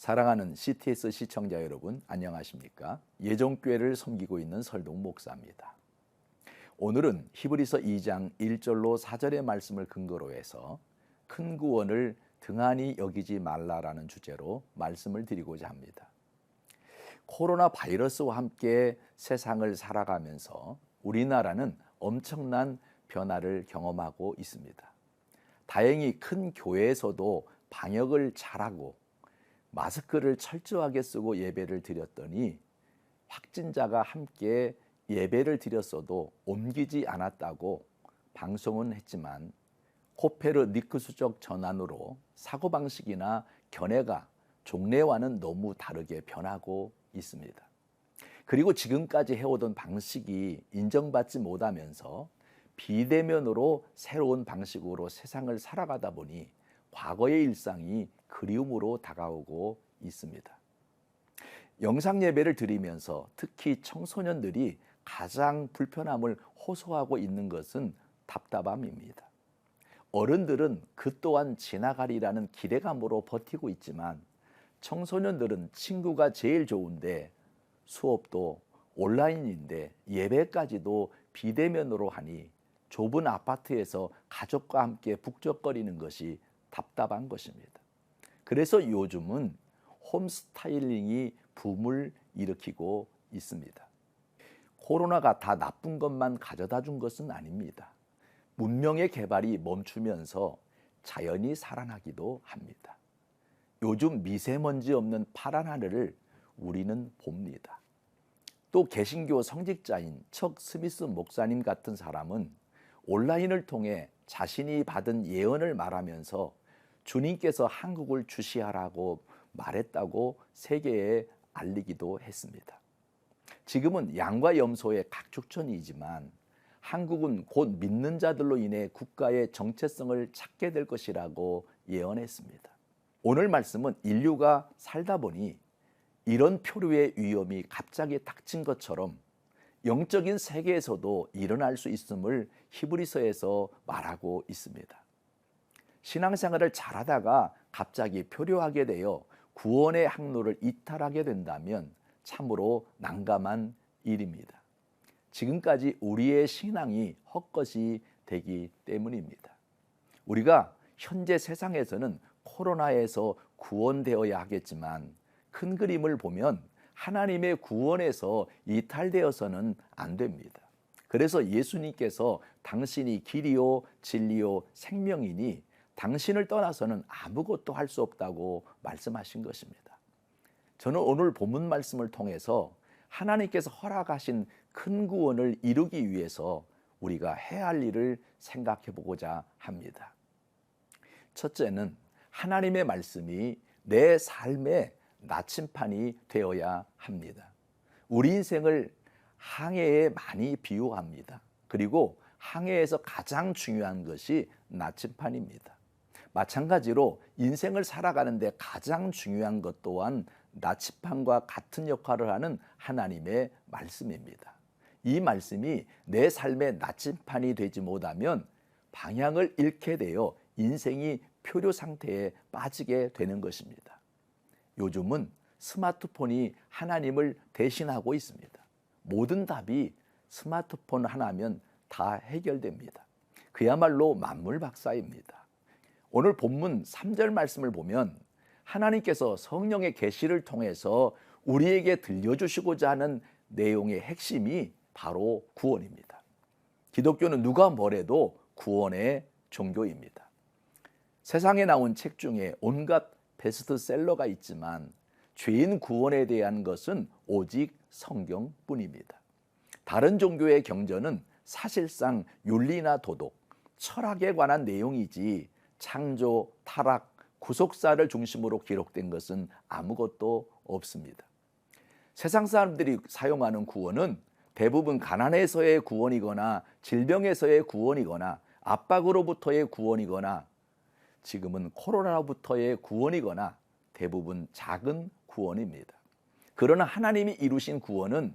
사랑하는 CTS 시청자 여러분, 안녕하십니까? 예종교회를 섬기고 있는 설동 목사입니다. 오늘은 히브리서 2장 1절로 4절의 말씀을 근거로 해서 큰 구원을 등한히 여기지 말라라는 주제로 말씀을 드리고자 합니다. 코로나 바이러스와 함께 세상을 살아가면서 우리나라는 엄청난 변화를 경험하고 있습니다. 다행히 큰 교회에서도 방역을 잘하고 마스크를 철저하게 쓰고 예배를 드렸더니 확진자가 함께 예배를 드렸어도 옮기지 않았다고 방송은 했지만 코페르니쿠스적 전환으로 사고방식이나 견해가 종래와는 너무 다르게 변하고 있습니다. 그리고 지금까지 해오던 방식이 인정받지 못하면서 비대면으로 새로운 방식으로 세상을 살아가다 보니 과거의 일상이 그리움으로 다가오고 있습니다. 영상 예배를 드리면서 특히 청소년들이 가장 불편함을 호소하고 있는 것은 답답함입니다. 어른들은 그 또한 지나가리라는 기대감으로 버티고 있지만 청소년들은 친구가 제일 좋은데 수업도 온라인인데 예배까지도 비대면으로 하니 좁은 아파트에서 가족과 함께 북적거리는 것이 답답한 것입니다. 그래서 요즘은 홈스타일링이 붐을 일으키고 있습니다. 코로나가 다 나쁜 것만 가져다 준 것은 아닙니다. 문명의 개발이 멈추면서 자연이 살아나기도 합니다. 요즘 미세먼지 없는 파란 하늘을 우리는 봅니다. 또 개신교 성직자인 척 스미스 목사님 같은 사람은 온라인을 통해 자신이 받은 예언을 말하면서 주님께서 한국을 주시하라고 말했다고 세계에 알리기도 했습니다. 지금은 양과 염소의 각축전이지만 한국은 곧 믿는 자들로 인해 국가의 정체성을 찾게 될 것이라고 예언했습니다. 오늘 말씀은 인류가 살다 보니 이런 표류의 위험이 갑자기 닥친 것처럼 영적인 세계에서도 일어날 수 있음을 히브리서에서 말하고 있습니다. 신앙생활을 잘하다가 갑자기 표류하게 되어 구원의 항로를 이탈하게 된다면 참으로 난감한 일입니다. 지금까지 우리의 신앙이 헛것이 되기 때문입니다. 우리가 현재 세상에서는 코로나에서 구원되어야 하겠지만 큰 그림을 보면 하나님의 구원에서 이탈되어서는 안 됩니다. 그래서 예수님께서 당신이 길이요 진리요 생명이니 당신을 떠나서는 아무것도 할 수 없다고 말씀하신 것입니다. 저는 오늘 본문 말씀을 통해서 하나님께서 허락하신 큰 구원을 이루기 위해서 우리가 해야 할 일을 생각해 보고자 합니다. 첫째는 하나님의 말씀이 내 삶의 나침판이 되어야 합니다. 우리 인생을 항해에 많이 비유합니다. 그리고 항해에서 가장 중요한 것이 나침판입니다. 마찬가지로 인생을 살아가는데 가장 중요한 것 또한 나침판과 같은 역할을 하는 하나님의 말씀입니다. 이 말씀이 내 삶의 나침판이 되지 못하면 방향을 잃게 되어 인생이 표류 상태에 빠지게 되는 것입니다. 요즘은 스마트폰이 하나님을 대신하고 있습니다. 모든 답이 스마트폰 하나면 다 해결됩니다. 그야말로 만물박사입니다. 오늘 본문 3절 말씀을 보면 하나님께서 성령의 계시를 통해서 우리에게 들려주시고자 하는 내용의 핵심이 바로 구원입니다. 기독교는 누가 뭐래도 구원의 종교입니다. 세상에 나온 책 중에 온갖 베스트셀러가 있지만 죄인 구원에 대한 것은 오직 성경뿐입니다. 다른 종교의 경전은 사실상 윤리나 도덕, 철학에 관한 내용이지 창조, 타락, 구속사를 중심으로 기록된 것은 아무것도 없습니다. 세상 사람들이 사용하는 구원은 대부분 가난에서의 구원이거나 질병에서의 구원이거나 압박으로부터의 구원이거나 지금은 코로나로부터의 구원이거나 대부분 작은 구원입니다. 그러나 하나님이 이루신 구원은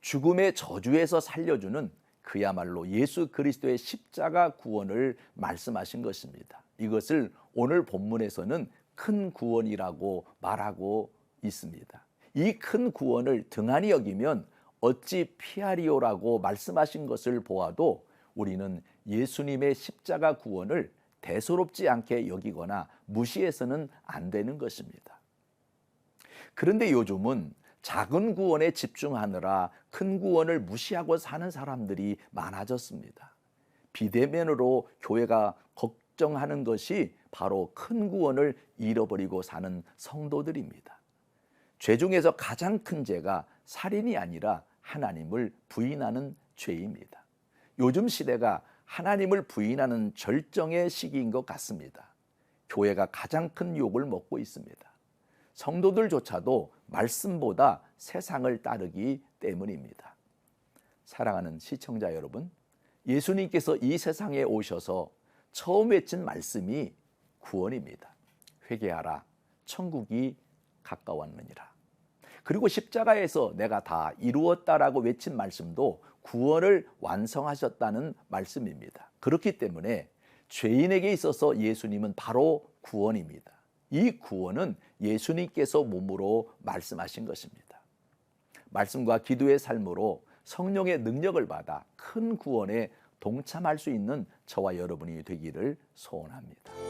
죽음의 저주에서 살려주는 그야말로 예수 그리스도의 십자가 구원을 말씀하신 것입니다. 이것을 오늘 본문에서는 큰 구원이라고 말하고 있습니다. 이 큰 구원을 등한히 여기면 어찌 피하리오라고 말씀하신 것을 보아도 우리는 예수님의 십자가 구원을 대수롭지 않게 여기거나 무시해서는 안 되는 것입니다. 그런데 요즘은 작은 구원에 집중하느라 큰 구원을 무시하고 사는 사람들이 많아졌습니다. 비대면으로 교회가 걱정하는 것이 바로 큰 구원을 잃어버리고 사는 성도들입니다. 죄 중에서 가장 큰 죄가 살인이 아니라 하나님을 부인하는 죄입니다. 요즘 시대가 하나님을 부인하는 절정의 시기인 것 같습니다. 교회가 가장 큰 욕을 먹고 있습니다. 성도들조차도 말씀보다 세상을 따르기 때문입니다. 사랑하는 시청자 여러분, 예수님께서 이 세상에 오셔서 처음 외친 말씀이 구원입니다. 회개하라, 천국이 가까웠느니라. 그리고 십자가에서 내가 다 이루었다라고 외친 말씀도 구원을 완성하셨다는 말씀입니다. 그렇기 때문에 죄인에게 있어서 예수님은 바로 구원입니다. 이 구원은 예수님께서 몸으로 말씀하신 것입니다. 말씀과 기도의 삶으로 성령의 능력을 받아 큰 구원에 동참할 수 있는 저와 여러분이 되기를 소원합니다.